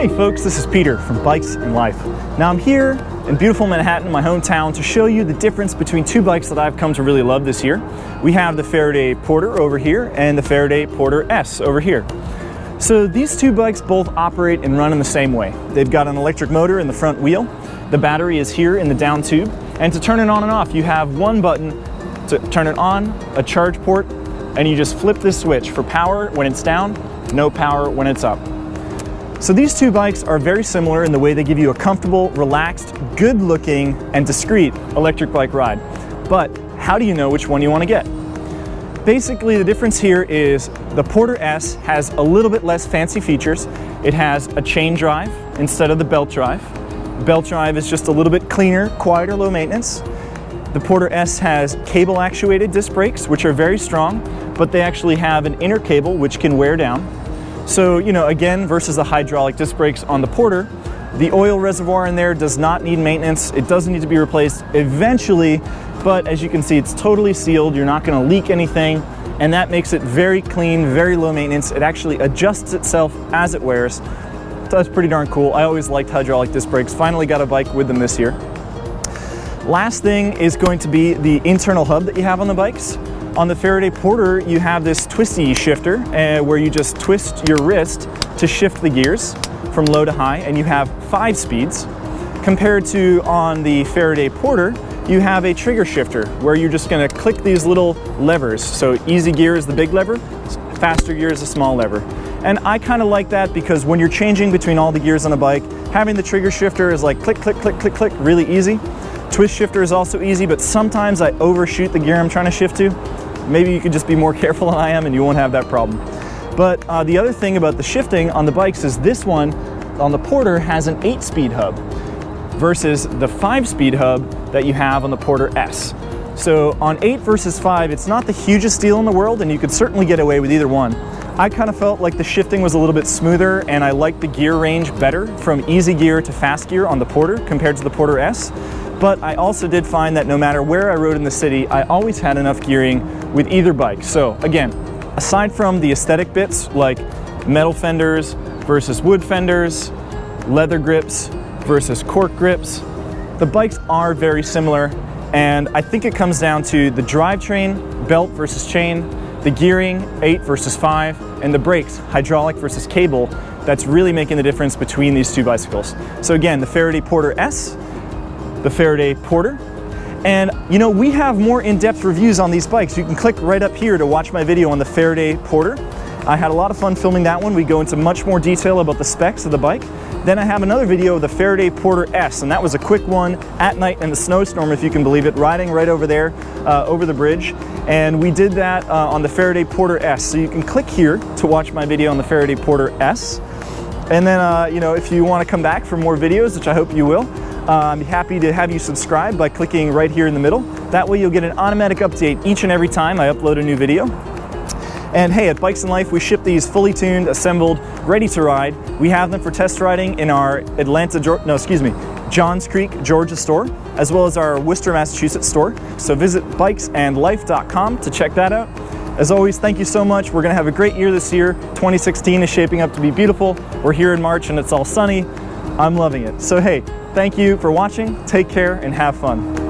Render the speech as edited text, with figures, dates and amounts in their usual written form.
Hey folks, this is Peter from Bikes and Life. Now I'm here in beautiful Manhattan, my hometown, to show you the difference between two bikes that I've come to really love this year. We have the Faraday Porteur over here and the Faraday Porteur S over here. So these two bikes both operate and run in the same way. They've got an electric motor in the front wheel. The battery is here in the down tube. And to turn it on and off, you have one button to turn it on, a charge port, and you just flip this switch for power when it's down, no power when it's up. So these two bikes are very similar in the way they give you a comfortable, relaxed, good-looking, and discreet electric bike ride. But how do you know which one you want to get? Basically, the difference here is the Porteur S has a little bit less fancy features. It has a chain drive instead of the belt drive. Belt drive is just a little bit cleaner, quieter, low maintenance. The Porteur S has cable actuated disc brakes, which are very strong, but they actually have an inner cable which can wear down. So, again, versus the hydraulic disc brakes on the Porteur, the oil reservoir in there does not need maintenance. It doesn't need to be replaced eventually, but as you can see, it's totally sealed. You're not going to leak anything, and that makes it very clean, very low maintenance. It actually adjusts itself as it wears. So that's pretty darn cool. I always liked hydraulic disc brakes. Finally got a bike with them this year. Last thing is going to be the internal hub that you have on the bikes. On the Faraday Porteur, you have this twisty shifter where you just twist your wrist to shift the gears from low to high, and you have 5 speeds. Compared to on the Faraday Porteur, you have a trigger shifter where you're just going to click these little levers. So easy gear is the big lever, faster gear is the small lever. And I kind of like that because when you're changing between all the gears on a bike, having the trigger shifter is like click, click, click, click, click, really easy. Twist shifter is also easy, but sometimes I overshoot the gear I'm trying to shift to. Maybe you could just be more careful than I am and you won't have that problem. But the other thing about the shifting on the bikes is this one on the Porteur has an 8-speed hub versus the 5-speed hub that you have on the Porteur S. So on 8 versus 5, it's not the hugest deal in the world, and you could certainly get away with either one. I kind of felt like the shifting was a little bit smoother, and I liked the gear range better from easy gear to fast gear on the Porteur compared to the Porteur S. But I also did find that no matter where I rode in the city, I always had enough gearing with either bike. So again, aside from the aesthetic bits like metal fenders versus wood fenders, leather grips versus cork grips, the bikes are very similar, and I think it comes down to the drivetrain, belt versus chain, the gearing, 8 versus 5, and the brakes, hydraulic versus cable, that's really making the difference between these two bicycles. So again, the Faraday Porteur S, the Faraday Porteur, and we have more in-depth reviews on these bikes. You can click right up here to watch my video on the Faraday Porteur. I had a lot of fun filming that one. We go into much more detail about the specs of the bike. Then I have another video of the Faraday Porteur S, and that was a quick one at night in the snowstorm, if you can believe it, riding right over there, over the bridge. And we did that on the Faraday Porteur S. So you can click here to watch my video on the Faraday Porteur S. And then, if you want to come back for more videos, which I hope you will, I'm happy to have you subscribe by clicking right here in the middle. That way you'll get an automatic update each and every time I upload a new video. And hey, at Bikes and Life, we ship these fully tuned, assembled, ready to ride. We have them for test riding in our Johns Creek, Georgia store, as well as our Worcester, Massachusetts store. So visit bikesandlife.com to check that out. As always, thank you so much. We're gonna have a great year this year. 2016 is shaping up to be beautiful. We're here in March and it's all sunny. I'm loving it. So hey, thank you for watching. Take care and have fun.